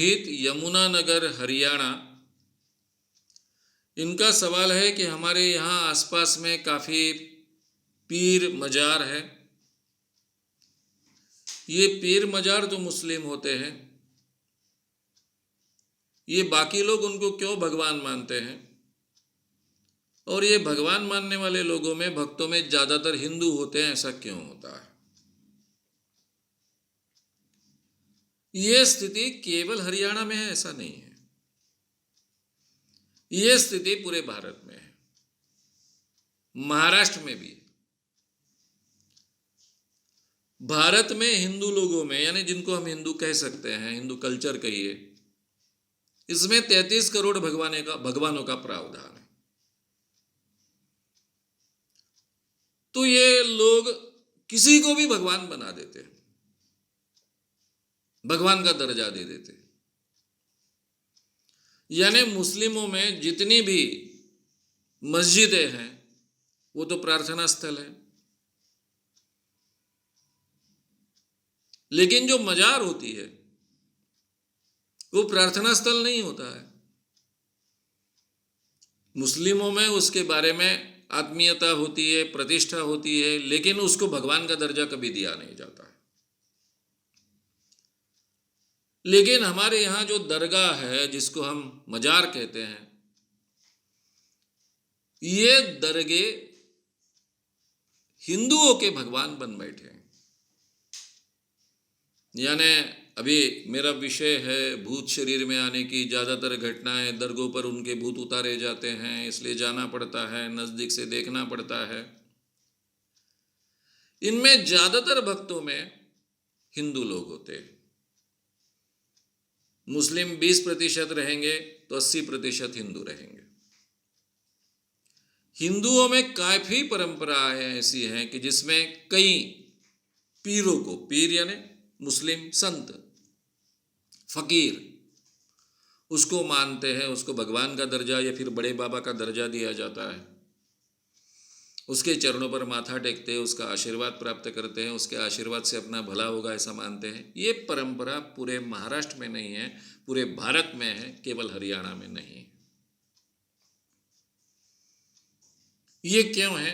मोहित, यमुनानगर, हरियाणा। इनका सवाल है कि हमारे यहाँ आसपास में काफ़ी पीर मजार है। ये पीर मजार तो मुस्लिम होते हैं, ये बाकी लोग उनको क्यों भगवान मानते हैं? और ये भगवान मानने वाले लोगों में, भक्तों में ज़्यादातर हिंदू होते हैं, ऐसा क्यों होता है? ये स्थिति केवल हरियाणा में है ऐसा नहीं है, ये स्थिति पूरे भारत में है, महाराष्ट्र में भी। भारत में हिंदू लोगों में, यानी जिनको हम हिंदू कह सकते हैं, हिंदू कल्चर कहिए, इसमें 33 करोड़ भगवानों का प्रावधान है। तो ये लोग किसी को भी भगवान बना देते हैं, भगवान का दर्जा दे देते हैं। यानी मुस्लिमों में जितनी भी मस्जिदें हैं वो तो प्रार्थना स्थल है, लेकिन जो मजार होती है वो प्रार्थना स्थल नहीं होता है। मुस्लिमों में उसके बारे में आत्मीयता होती है, प्रतिष्ठा होती है, लेकिन उसको भगवान का दर्जा कभी दिया नहीं जाता है। लेकिन हमारे यहाँ जो दरगाह है, जिसको हम मजार कहते हैं, ये दरगे हिंदुओं के भगवान बन बैठे हैं। यानी अभी मेरा विषय है भूत शरीर में आने की। ज़्यादातर घटनाएं दरगाहों पर उनके भूत उतारे जाते हैं, इसलिए जाना पड़ता है, नज़दीक से देखना पड़ता है। इनमें ज़्यादातर भक्तों में हिंदू लोग होते हैं। मुस्लिम 20% रहेंगे तो 80% हिंदू रहेंगे। हिंदुओं में काफ़ी परंपराएं ऐसी हैं कि जिसमें कई पीरों को, पीर यानी मुस्लिम संत, फकीर, उसको मानते हैं, उसको भगवान का दर्जा या फिर बड़े बाबा का दर्जा दिया जाता है। उसके चरणों पर माथा टेकते हैं, उसका आशीर्वाद प्राप्त करते हैं, उसके आशीर्वाद से अपना भला होगा ऐसा मानते हैं। ये परंपरा पूरे महाराष्ट्र में नहीं है, पूरे भारत में है, केवल हरियाणा में नहीं है। ये क्यों है?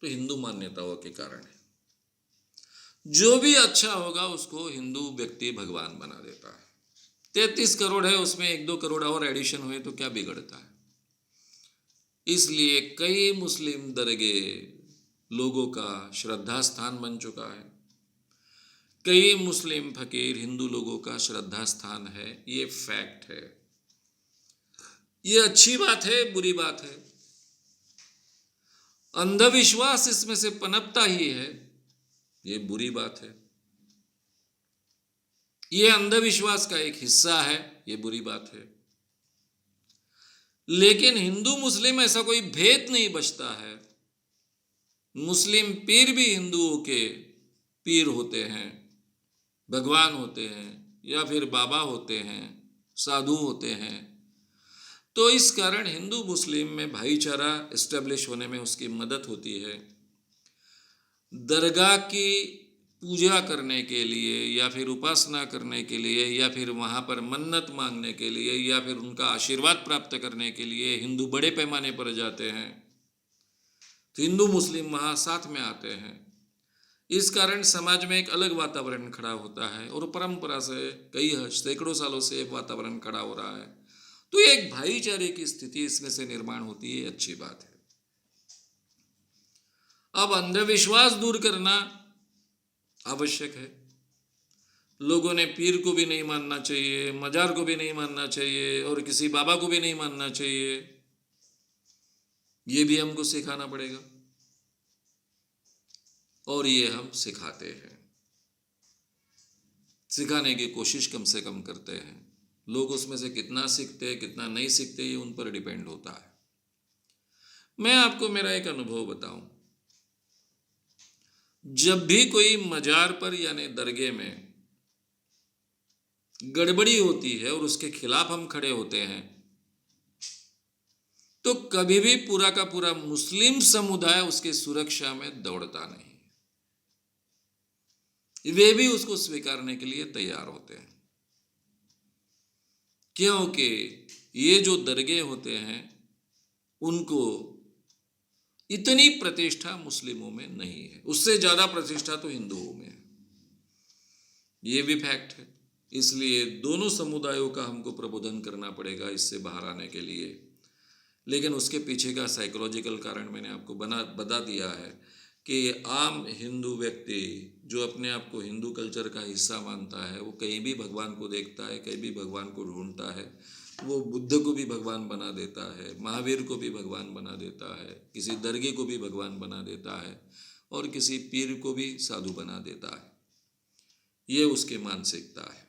तो हिंदू मान्यताओं के कारण है। जो भी अच्छा होगा उसको हिंदू व्यक्ति भगवान बना देता है। 33 करोड़ है, उसमें 1-2 करोड़ और एडिशन हुए तो क्या बिगड़ता है? इसलिए कई मुस्लिम दरगे लोगों का श्रद्धा स्थान बन चुका है। कई मुस्लिम फकीर हिंदू लोगों का श्रद्धा स्थान है। ये फैक्ट है। ये अच्छी बात है, बुरी बात है। अंधविश्वास इसमें से पनपता ही है, ये बुरी बात है। ये अंधविश्वास का एक हिस्सा है, ये बुरी बात है। लेकिन हिंदू मुस्लिम ऐसा कोई भेद नहीं बचता है। मुस्लिम पीर भी हिंदुओं के पीर होते हैं, भगवान होते हैं, या फिर बाबा होते हैं, साधु होते हैं। तो इस कारण हिंदू मुस्लिम में भाईचारा एस्टेब्लिश होने में उसकी मदद होती है। दरगाह की पूजा करने के लिए या फिर उपासना करने के लिए या फिर वहाँ पर मन्नत मांगने के लिए या फिर उनका आशीर्वाद प्राप्त करने के लिए हिंदू बड़े पैमाने पर जाते हैं। तो हिंदू मुस्लिम वहाँ साथ में आते हैं। इस कारण समाज में एक अलग वातावरण खड़ा होता है और परंपरा से कई सैकड़ों सालों से एक वातावरण खड़ा हो रहा है। तो एक भाईचारे की स्थिति इसमें से निर्माण होती है, अच्छी बात है। अब अंधविश्वास दूर करना आवश्यक है। लोगों ने पीर को भी नहीं मानना चाहिए, मजार को भी नहीं मानना चाहिए और किसी बाबा को भी नहीं मानना चाहिए। ये भी हमको सिखाना पड़ेगा और ये हम सिखाते हैं, सिखाने की कोशिश कम से कम करते हैं। लोग उसमें से कितना सीखते हैं, कितना नहीं सीखते, ये उन पर डिपेंड होता है। मैं आपको मेरा एक अनुभव बताऊं। जब भी कोई मजार पर यानी दरगाह में गड़बड़ी होती है और उसके खिलाफ हम खड़े होते हैं, तो कभी भी पूरा का पूरा मुस्लिम समुदाय उसके सुरक्षा में दौड़ता नहीं, वे भी उसको स्वीकारने के लिए तैयार होते हैं। क्योंकि ये जो दरगाह होते हैं उनको इतनी प्रतिष्ठा मुस्लिमों में नहीं है, उससे ज़्यादा प्रतिष्ठा तो हिंदुओं में है, ये भी फैक्ट है। इसलिए दोनों समुदायों का हमको प्रबोधन करना पड़ेगा इससे बाहर आने के लिए। लेकिन उसके पीछे का साइकोलॉजिकल कारण मैंने आपको बता दिया है कि आम हिंदू व्यक्ति जो अपने आप को हिंदू कल्चर का हिस्सा मानता है, वो कहीं भी भगवान को देखता है, कहीं भी भगवान को ढूंढता है। वो बुद्ध को भी भगवान बना देता है, महावीर को भी भगवान बना देता है, किसी दरगाह को भी भगवान बना देता है और किसी पीर को भी साधु बना देता है। ये उसकी मानसिकता है।